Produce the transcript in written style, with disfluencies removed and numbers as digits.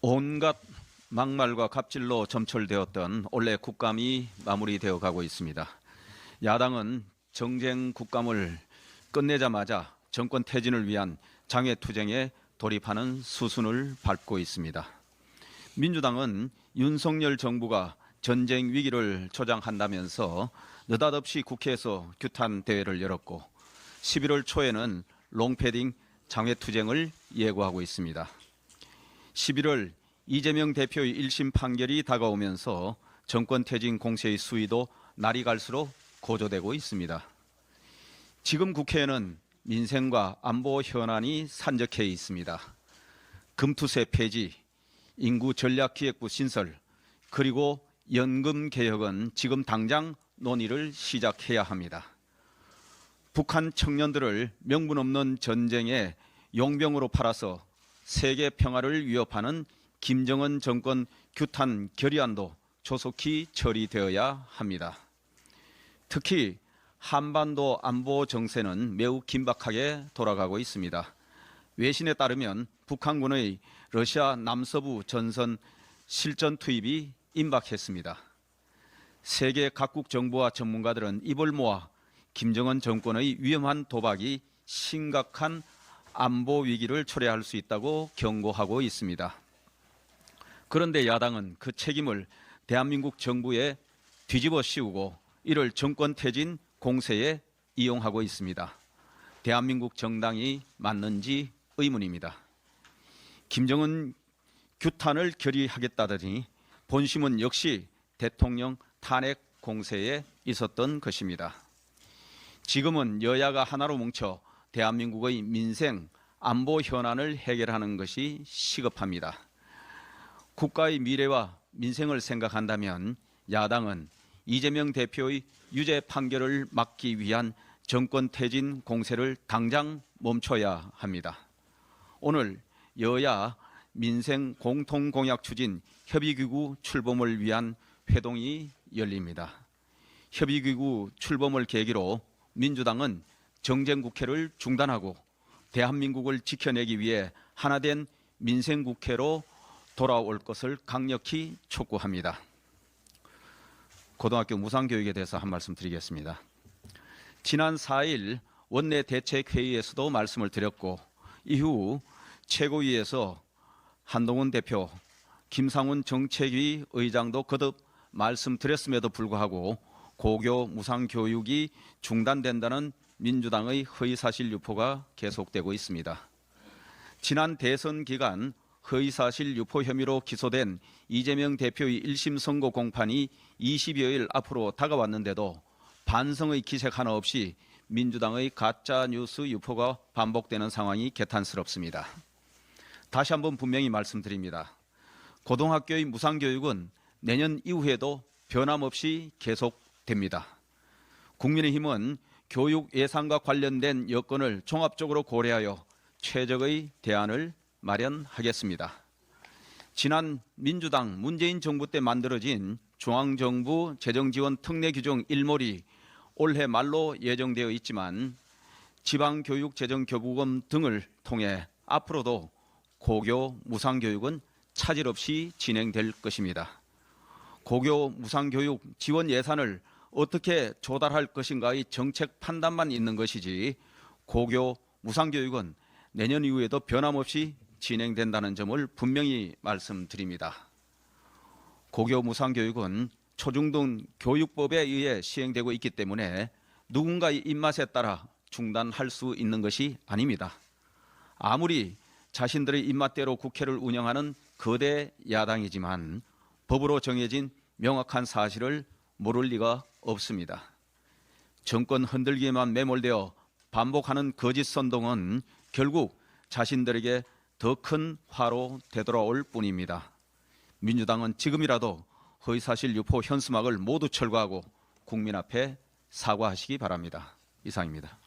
온갖 막말과 갑질로 점철되었던 올해 국감이 마무리되어 가고 있습니다. 야당은 정쟁 국감을 끝내자마자 정권 퇴진을 위한 장외투쟁에 돌입하는 수순을 밟고 있습니다. 민주당은 윤석열 정부가 전쟁 위기를 조장한다면서 느닷없이 국회에서 규탄 대회를 열었고 11월 초에는 롱패딩 장외투쟁을 예고하고 있습니다. 11월 이재명 대표의 1심 판결이 다가오면서 정권 퇴진 공세의 수위도 날이 갈수록 고조되고 있습니다. 지금 국회에는 민생과 안보 현안이 산적해 있습니다. 금투세 폐지, 인구 전략기획부 신설, 그리고 연금 개혁은 지금 당장 논의를 시작해야 합니다. 북한 청년들을 명분 없는 전쟁에 용병으로 팔아서 세계 평화를 위협하는 김정은 정권 규탄 결의안도 조속히 처리되어야 합니다. 특히 한반도 안보 정세는 매우 긴박하게 돌아가고 있습니다. 외신에 따르면 북한군의 러시아 남서부 전선 실전 투입이 임박했습니다. 세계 각국 정부와 전문가들은 입을 모아 김정은 정권의 위험한 도박이 심각한 안보 위기를 초래할 수 있다고 경고하고 있습니다. 그런데 야당은 그 책임을 대한민국 정부에 뒤집어 씌우고 이를 정권 퇴진 공세에 이용하고 있습니다. 대한민국 정당이 맞는지 의문입니다. 김정은 규탄을 결의하겠다더니 본심은 역시 대통령 탄핵 공세에 있었던 것입니다. 지금은 여야가 하나로 뭉쳐 대한민국의 민생, 안보 현안을 해결하는 것이 시급합니다. 국가의 미래와 민생을 생각한다면 야당은 이재명 대표의 유죄 판결을 막기 위한 정권 퇴진 공세를 당장 멈춰야 합니다. 오늘 여야 민생 공통공약 추진 협의기구 출범을 위한 회동이 열립니다. 협의기구 출범을 계기로 민주당은 정쟁국회를 중단하고 대한민국을 지켜내기 위해 하나된 민생국회로 돌아올 것을 강력히 촉구합니다. 고등학교 무상교육에 대해서 한 말씀 드리겠습니다. 지난 4일 원내 대책회의에서도 말씀을 드렸고 이후 최고위에서 한동훈 대표, 김상훈 정책위 의장도 거듭 말씀드렸음에도 불구하고 고교 무상교육이 중단된다는 민주당의 허위사실 유포가 계속되고 있습니다. 지난 대선 기간 허위사실 유포 혐의로 기소된 이재명 대표의 1심 선고 공판이 20여일 앞으로 다가왔는데도 반성의 기색 하나 없이 민주당의 가짜뉴스 유포가 반복되는 상황이 개탄스럽습니다. 다시 한번 분명히 말씀드립니다. 고등학교의 무상교육은 내년 이후에도 변함없이 계속됩니다. 국민의힘은 교육 예산과 관련된 여건을 종합적으로 고려하여 최적의 대안을 마련하겠습니다. 지난 민주당 문재인 정부 때 만들어진 중앙정부 재정지원 특례규정 1몰이 올해 말로 예정되어 있지만 지방교육재정교부금 등을 통해 앞으로도 고교 무상교육은 차질 없이 진행될 것입니다. 고교 무상교육 지원 예산을 어떻게 조달할 것인가의 정책 판단만 있는 것이지 고교 무상교육은 내년 이후에도 변함없이 진행된다는 점을 분명히 말씀드립니다. 고교 무상교육은 초중등 교육법에 의해 시행되고 있기 때문에 누군가의 입맛에 따라 중단할 수 있는 것이 아닙니다. 아무리 자신들의 입맛대로 국회를 운영하는 거대 야당이지만 법으로 정해진 명확한 사실을 모를 리가 없습니다. 정권 흔들기에만 매몰되어 반복하는 거짓 선동은 결국 자신들에게 더 큰 화로 되돌아올 뿐입니다. 민주당은 지금이라도 허위사실 유포 현수막을 모두 철거하고 국민 앞에 사과하시기 바랍니다. 이상입니다.